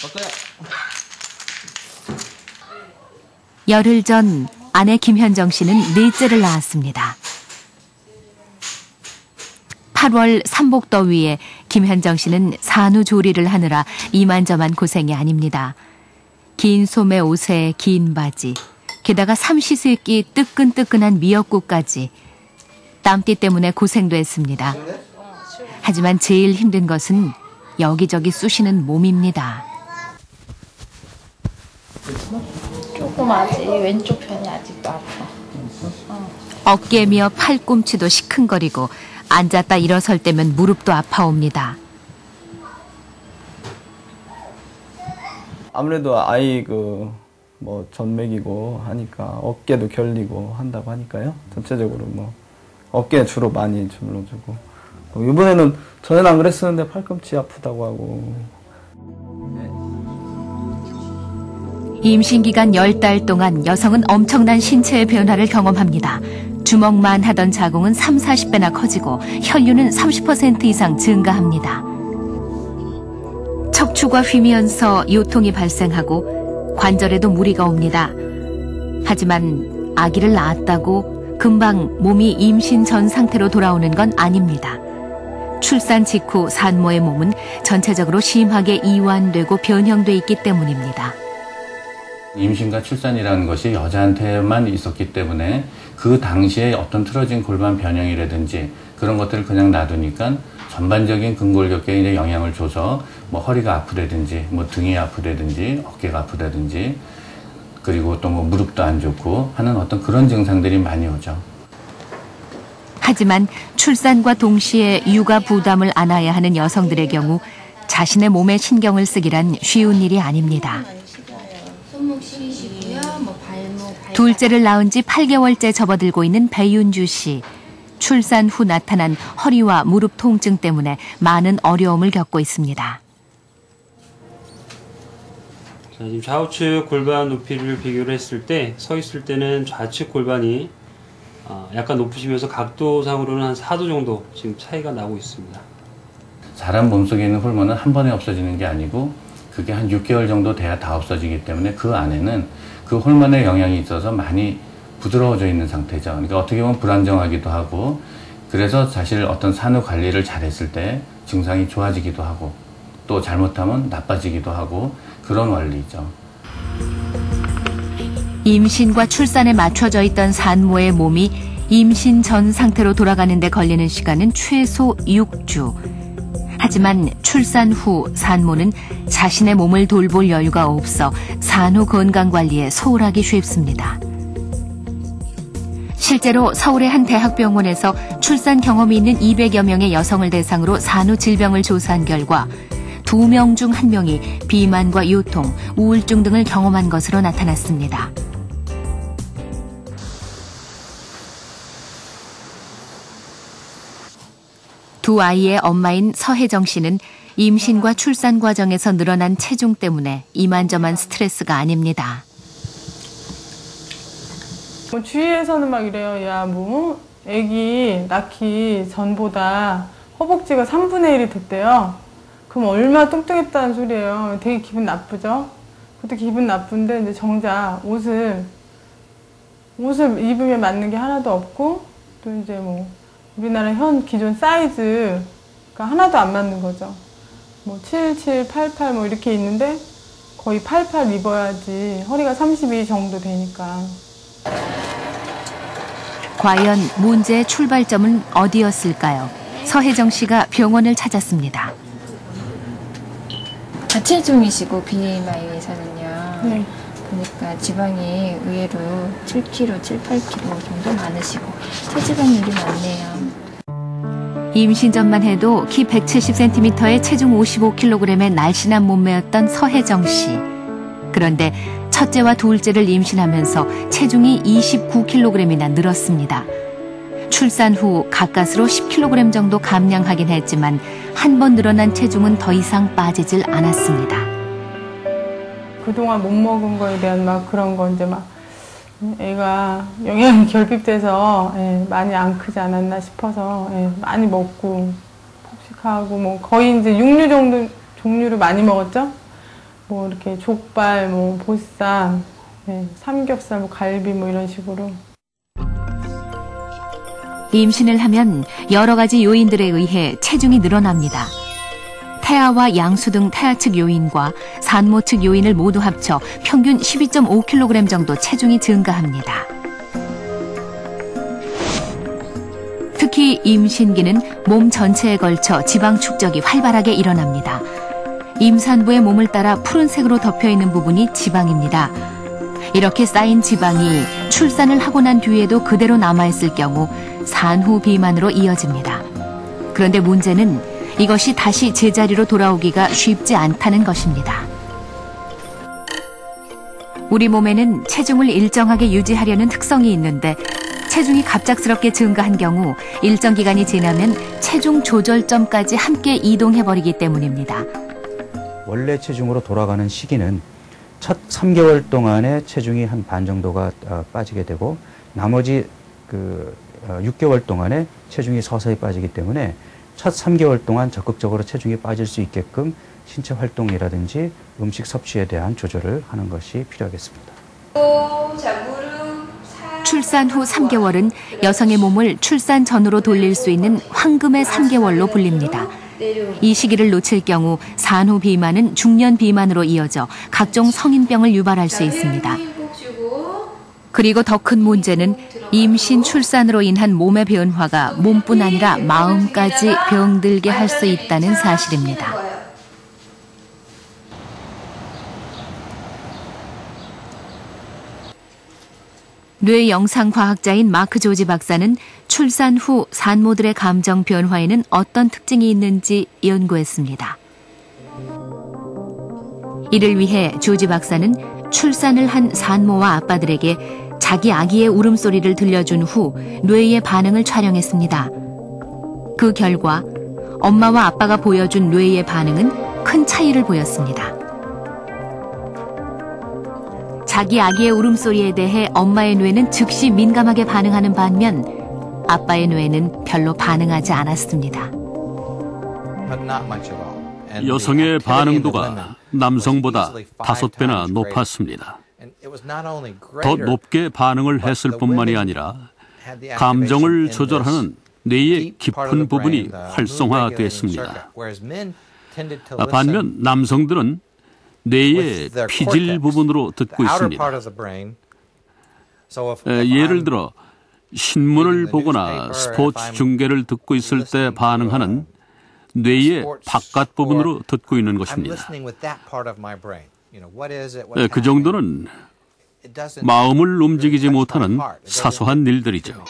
어때요? 열흘 전 아내 김현정 씨는 넷째를 낳았습니다. 8월 삼복더위에 김현정 씨는 산후조리를 하느라 이만저만 고생이 아닙니다. 긴 소매 옷에 긴 바지, 게다가 삼시세끼 뜨끈뜨끈한 미역국까지. 땀띠 때문에 고생도 했습니다. 하지만 제일 힘든 것은 여기저기 쑤시는 몸입니다. 조금 아직 왼쪽 편이 아직도 아파. 어깨며 팔꿈치도 시큰거리고 앉았다 일어설 때면 무릎도 아파옵니다. 아무래도 아이 뭐 전맥이고 하니까 어깨도 결리고 한다고 하니까요. 전체적으로 뭐 어깨에 주로 많이 주물러주고 이번에는 전에는 안 그랬었는데 팔꿈치 아프다고 하고. 임신 기간 10달 동안 여성은 엄청난 신체의 변화를 경험합니다. 주먹만 하던 자궁은 30~40배나 커지고 혈류는 30% 이상 증가합니다. 척추가 휘면서 요통이 발생하고 관절에도 무리가 옵니다. 하지만 아기를 낳았다고 금방 몸이 임신 전 상태로 돌아오는 건 아닙니다. 출산 직후 산모의 몸은 전체적으로 심하게 이완되고 변형돼 있기 때문입니다. 임신과 출산이라는 것이 여자한테만 있었기 때문에 그 당시에 어떤 틀어진 골반 변형이라든지 그런 것들을 그냥 놔두니까 전반적인 근골격계에 이제 영향을 줘서 뭐 허리가 아프다든지 뭐 등이 아프다든지 어깨가 아프다든지 그리고 또 뭐 무릎도 안 좋고 하는 어떤 그런 증상들이 많이 오죠. 하지만 출산과 동시에 육아 부담을 안아야 하는 여성들의 경우 자신의 몸에 신경을 쓰기란 쉬운 일이 아닙니다. 둘째를 낳은 지 8개월째 접어들고 있는 배윤주 씨. 출산 후 나타난 허리와 무릎 통증 때문에 많은 어려움을 겪고 있습니다. 자, 지금 좌우측 골반 높이를 비교를 했을 때 서 있을 때는 좌측 골반이 약간 높으시면서 각도상으로는 한 4도 정도 지금 차이가 나고 있습니다. 사람 몸속에 있는 호르몬은 한 번에 없어지는 게 아니고 그게 한 6개월 정도 돼야 다 없어지기 때문에 그 안에는 그 호르몬의 영향이 있어서 많이 부드러워져 있는 상태죠. 그러니까 어떻게 보면 불안정하기도 하고 그래서 사실 어떤 산후 관리를 잘했을 때 증상이 좋아지기도 하고 또 잘못하면 나빠지기도 하고 그런 원리죠. 임신과 출산에 맞춰져 있던 산모의 몸이 임신 전 상태로 돌아가는 데 걸리는 시간은 최소 6주. 하지만 출산 후 산모는 자신의 몸을 돌볼 여유가 없어 산후 건강관리에 소홀하기 쉽습니다. 실제로 서울의 한 대학병원에서 출산 경험이 있는 200여 명의 여성을 대상으로 산후 질병을 조사한 결과 2명 중 1명이 비만과 요통, 우울증 등을 경험한 것으로 나타났습니다. 두 아이의 엄마인 서혜정 씨는 임신과 출산 과정에서 늘어난 체중 때문에 이만저만 스트레스가 아닙니다. 주위에서는 막 이래요. 야, 뭐 애기 낳기 전보다 허벅지가 3분의 1이 됐대요. 그럼 얼마나 뚱뚱했다는 소리예요. 되게 기분 나쁘죠? 그것도 기분 나쁜데 이제 정작 옷을 입으면 맞는 게 하나도 없고 또 이제 뭐 우리나라 기존 사이즈가 하나도 안 맞는 거죠. 뭐 77, 88 뭐 이렇게 있는데 거의 88 입어야지 허리가 32 정도 되니까. 과연 문제의 출발점은 어디였을까요? 서혜정 씨가 병원을 찾았습니다. 자체중이시고 BMI에서는요. 네. 보니까 지방이 의외로 7kg, 7, 8kg 정도 많으시고 체지방률이 많네요. 임신 전만 해도 키 170cm에 체중 55kg의 날씬한 몸매였던 서혜정 씨. 그런데 첫째와 둘째를 임신하면서 체중이 29kg이나 늘었습니다. 출산 후 가까스로 10kg 정도 감량하긴 했지만 한 번 늘어난 체중은 더 이상 빠지질 않았습니다. 그동안 못 먹은 거에 대한 막 그런 거 이제 막 애가 영양이 결핍돼서 많이 안 크지 않았나 싶어서 많이 먹고 폭식하고 뭐 거의 이제 육류 종류를 많이 먹었죠. 뭐 이렇게 족발, 뭐 보쌈, 네, 삼겹살, 뭐 갈비 뭐 이런 식으로. 임신을 하면 여러 가지 요인들에 의해 체중이 늘어납니다. 태아와 양수 등 태아 측 요인과 산모 측 요인을 모두 합쳐 평균 12.5kg 정도 체중이 증가합니다. 특히 임신기는 몸 전체에 걸쳐 지방 축적이 활발하게 일어납니다. 임산부의 몸을 따라 푸른색으로 덮여있는 부분이 지방입니다. 이렇게 쌓인 지방이 출산을 하고 난 뒤에도 그대로 남아있을 경우 산후 비만으로 이어집니다. 그런데 문제는 이것이 다시 제자리로 돌아오기가 쉽지 않다는 것입니다. 우리 몸에는 체중을 일정하게 유지하려는 특성이 있는데 체중이 갑작스럽게 증가한 경우 일정 기간이 지나면 체중 조절점까지 함께 이동해버리기 때문입니다. 원래 체중으로 돌아가는 시기는 첫 3개월 동안에 체중이 한 반 정도가 빠지게 되고 나머지 6개월 동안에 체중이 서서히 빠지기 때문에 첫 3개월 동안 적극적으로 체중이 빠질 수 있게끔 신체 활동이라든지 음식 섭취에 대한 조절을 하는 것이 필요하겠습니다. 출산 후 3개월은 여성의 몸을 출산 전으로 돌릴 수 있는 황금의 3개월로 불립니다. 이 시기를 놓칠 경우 산후 비만은 중년 비만으로 이어져 각종 성인병을 유발할 수 있습니다. 그리고 더 큰 문제는 임신 출산으로 인한 몸의 변화가 몸뿐 아니라 마음까지 병들게 할 수 있다는 사실입니다. 뇌 영상과학자인 마크 조지 박사는 출산 후 산모들의 감정 변화에는 어떤 특징이 있는지 연구했습니다. 이를 위해 조지 박사는 출산을 한 산모와 아빠들에게 자기 아기의 울음소리를 들려준 후 뇌의 반응을 촬영했습니다. 그 결과 엄마와 아빠가 보여준 뇌의 반응은 큰 차이를 보였습니다. 자기 아기의 울음소리에 대해 엄마의 뇌는 즉시 민감하게 반응하는 반면 아빠의 뇌는 별로 반응하지 않았습니다. 여성의 반응도가 남성보다 5배나 높았습니다. 더 높게 반응을 했을 뿐만이 아니라 감정을 조절하는 뇌의 깊은 부분이 활성화됐습니다. 반면 남성들은 뇌의 피질 부분으로 듣고 있습니다. 예를 들어 신문을 보거나 스포츠 중계를 듣고 있을 때 반응하는 뇌의 바깥 부분으로 듣고 있는 것입니다. 그 정도는 마음을 움직이지 못하는 사소한 일들이죠.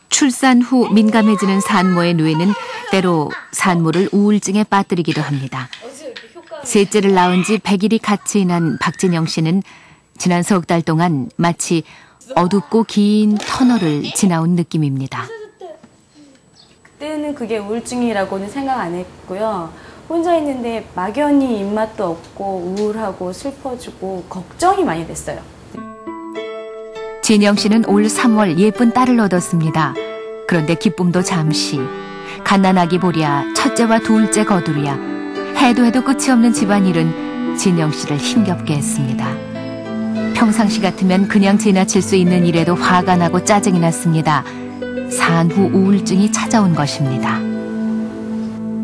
출산 후 민감해지는 산모의 뇌는 때로 산모를 우울증에 빠뜨리기도 합니다. 셋째를 낳은 지 100일이 갓 지난 박진영 씨는 지난 석 달 동안 마치 어둡고 긴 터널을 지나온 느낌입니다. 그때는 그게 우울증이라고는 생각 안 했고요. 혼자 있는데 막연히 입맛도 없고 우울하고 슬퍼지고 걱정이 많이 됐어요. 진영 씨는 올 3월 예쁜 딸을 얻었습니다. 그런데 기쁨도 잠시. 갓난아기 보랴 첫째와 둘째 거두랴. 해도 끝이 없는 집안일은 진영 씨를 힘겹게 했습니다. 평상시 같으면 그냥 지나칠 수 있는 일에도 화가 나고 짜증이 났습니다. 산후 우울증이 찾아온 것입니다.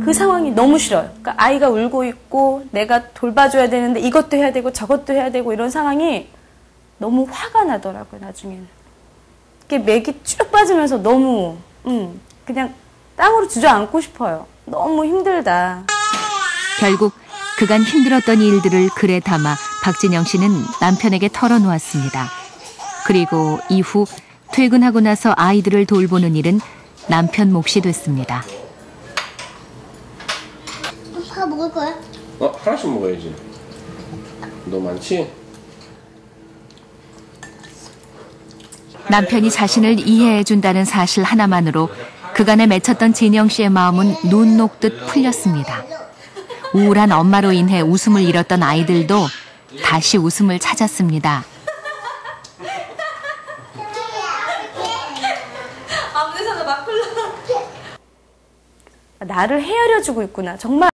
그 상황이 너무 싫어요. 그러니까 아이가 울고 있고 내가 돌봐줘야 되는데 이것도 해야 되고 저것도 해야 되고 이런 상황이 너무 화가 나더라고요, 나중에는. 이게 맥이 쭉 빠지면서 너무 그냥 땅으로 주저앉고 싶어요. 너무 힘들다. 결국 그간 힘들었던 일들을 글에 담아 박진영 씨는 남편에게 털어놓았습니다. 그리고 이후 퇴근하고 나서 아이들을 돌보는 일은 남편 몫이 됐습니다. 밥 먹을 거야? 하나씩 먹어야지. 너 많지? 남편이 자신을 이해해준다는 사실 하나만으로 그간에 맺혔던 진영 씨의 마음은 눈 녹듯 풀렸습니다. 우울한 엄마로 인해 웃음을 잃었던 아이들도 다시 웃음을 찾았습니다. 나를 헤아려주고 있구나. 정말